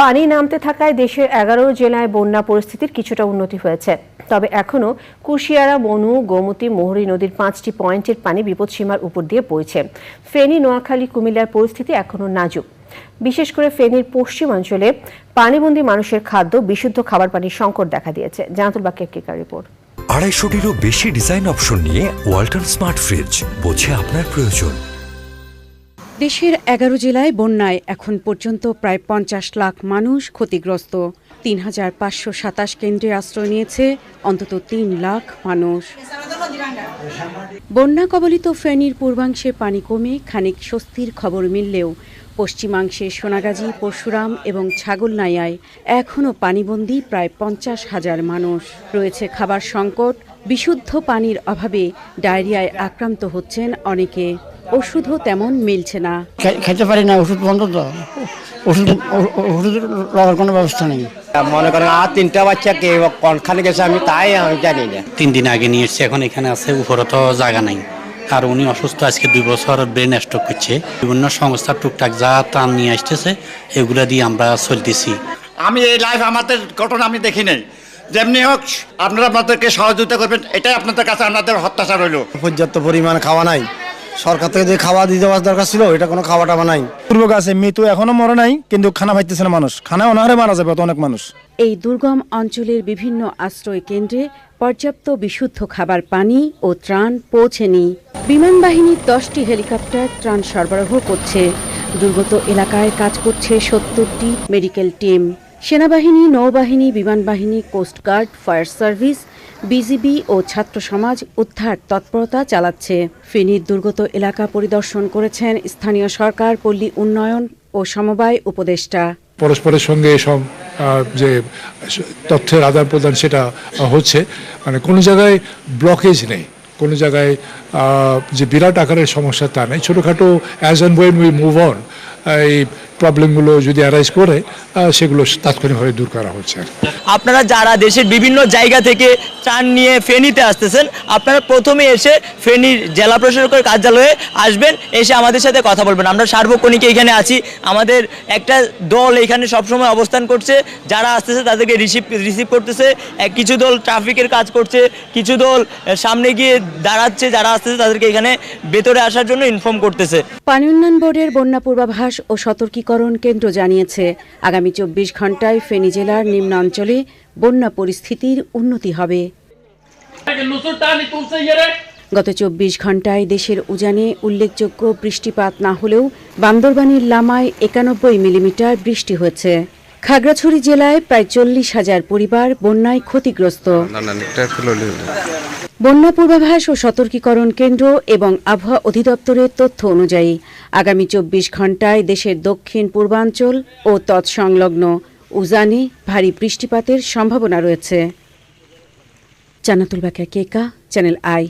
পানি নামতে থাকায় দেশের 11 জেলায় বন্যা পরিস্থিতির কিছুটা উন্নতি হয়েছে। তবে এখনও কুশিয়ারা, মনু, গোমতী, মোহরী নদীর 5টি পয়েন্টের পানি বিপদসীমার উপর দিয়ে বইছে। ফেনী, নোয়াখালী, কুমিল্লার পরিস্থিতি এখনও নাজুক। বিশেষ করে ফেনীর পশ্চিমাঞ্চলে পানিবন্দী মানুষের খাদ্য, বিশুদ্ধ খাবার পানির সংকট দেখা দিয়েছে। জানাতুল বাকিয়া কেকার রিপোর্ট। 250টিরও বেশি ডিজাইন অপশন নিয়ে ওয়ালটন স্মার্ট ফ্রিজ, বোঝে আপনার প্রয়োজন। দেশের 11 জেলায় বন্যায় এখন পর্যন্ত প্রায় 50 লাখ মানুষ ক্ষতিগ্রস্ত। 3527 কেন্দ্রে আশ্রয় নিয়েছে অন্তত 3 লাখ মানুষ। বন্যা কবলিত ফেনীর পূর্বাংশে পানি কমে খানিক স্বস্তির খবর মিললেও পশ্চিমাংশে সোনাগাজী, পরশুরাম এবং ছাগলনাইয়ায় এখনও পানিবন্দী প্রায় 50,000 মানুষ। রয়েছে খাবার সংকট, বিশুদ্ধ পানির অভাবে ডায়রিয়ায় আক্রান্ত হচ্ছেন অনেকে। ওষুধও তেমন মিলছে না। খেতে পারি না, ওষুধ বন্ধ তো, ওষুধ লওয়ার কোনো ব্যবস্থা নেই। মনে করেন আর 3টা বাচ্চাকে কোনখানে গেছে আমি জানি না। 3 দিন আগে নিয়ে এসছে, এখন এখানে আছে, উপরে তো জায়গা নাই। আর উনি অসুস্থ, আজকে 2 বছর ব্রেন স্ট্রোক করছে। বিভিন্ন সংস্থা টুকটাক যা ত্রাণ নিয়ে আসতেছে, এগুলা দিয়ে আমরা চলতেছি। আমি এই লাইফ আমাদের ঘটনা আমি দেখি নাই। যেমনি হোক আপনারা আপনাদেরকে সহযোগিতা করবেন, এটাই আপনাদের কাছে আমাদের হত্যাচার হইল। পর্যাপ্ত পরিমাণ খাওয়া নাই, সরকার থেকে যে খাওয়া দিয়ে দেওয়ার দরকার ছিল, এটা কোনো খাওয়া টাওয়া নাই। দুর্ভোগ আছে, মৃত্যু এখনো মরে নাই, কিন্তু খানা পাইতেছে না মানুষ। খানা অনাহারে মারা যাবে অনেক মানুষ। এই দুর্গম অঞ্চলের বিভিন্ন আশ্রয় কেন্দ্রে পর্যাপ্ত বিশুদ্ধ খাবার পানি ও ত্রাণ পৌঁছেনি। বিমান বাহিনীর 10টি হেলিকপ্টার ত্রাণ সরবরাহ করছে। দুর্গত এলাকায় কাজ করছে 70টি মেডিকেল টিম। সেনাবাহিনী, নৌবাহিনী, বিমান বাহিনী, কোস্টগার্ড, ফায়ার সার্ভিস, বিজিবি ও ছাত্র সমাজ উদ্ধার তৎপরতা চালাচ্ছে। ফেনীর দুর্গত এলাকা পরিদর্শন করেছেন স্থানীয় সরকার, পল্লী উন্নয়ন ও সমবায় উপদেষ্টা। পরস্পরের সঙ্গে সব যে তথ্যের আদান প্রদান সেটা হচ্ছে, মানে কোনো জায়গায় ব্লকেজ নেই, কোনো জায়গায় যে বিরাট আকারের সমস্যা তা নেই। ছোটোখাটো as and when we move on, এই প্রবলেমগুলো যদি অ্যারাইজ করে সেগুলো তাৎক্ষণিকভাবে দূর করা হচ্ছে। আপনারা যারা দেশের বিভিন্ন জায়গা থেকে ত্রাণ নিয়ে ফেনীতে আসতেছেন, আপনারা প্রথমে এসে ফেনীর জেলা প্রশাসকের কার্যালয়ে আসবেন, এসে আমাদের সাথে কথা বলবেন। আমরা সার্বক্ষণিক এখানে আছি, আমাদের একটা দল এখানে সবসময় অবস্থান করছে। যারা আসতেছে তাদেরকে রিসিভ করতেছে। কিছু দল ট্রাফিকের কাজ করছে, কিছু দল সামনে গিয়ে দাঁড়াচ্ছে, যারা আসতেছে তাদেরকে এখানে ভেতরে আসার জন্য ইনফর্ম করতেছে। পানি উন্নয়ন বোর্ডের বন্যা পূর্বাভাস ও সতর্কীকরণ কেন্দ্র জানিয়েছে, আগামী 24 ঘণ্টায় ফেনী জেলার নিম্নাঞ্চলে বন্যা পরিস্থিতির উন্নতি হবে। গত 24 ঘণ্টায় দেশের উজানে উল্লেখযোগ্য বৃষ্টিপাত না হলেও বান্দরবানের লামায় 91 মিলিমিটার বৃষ্টি হয়েছে। খাগড়াছড়ি জেলায় প্রায় 40,000 পরিবার বন্যায় ক্ষতিগ্রস্ত। বন্যা পূর্বাভাস ও সতর্কীকরণ কেন্দ্র এবং আবহাওয়া অধিদপ্তরের তথ্য অনুযায়ী আগামী 24 ঘণ্টায় দেশের দক্ষিণ পূর্বাঞ্চল ও তৎসংলগ্ন উজানে ভারী বৃষ্টিপাতের সম্ভাবনা রয়েছে। জান্নাতুল বাকিয়া কেকা, চ্যানেল আই।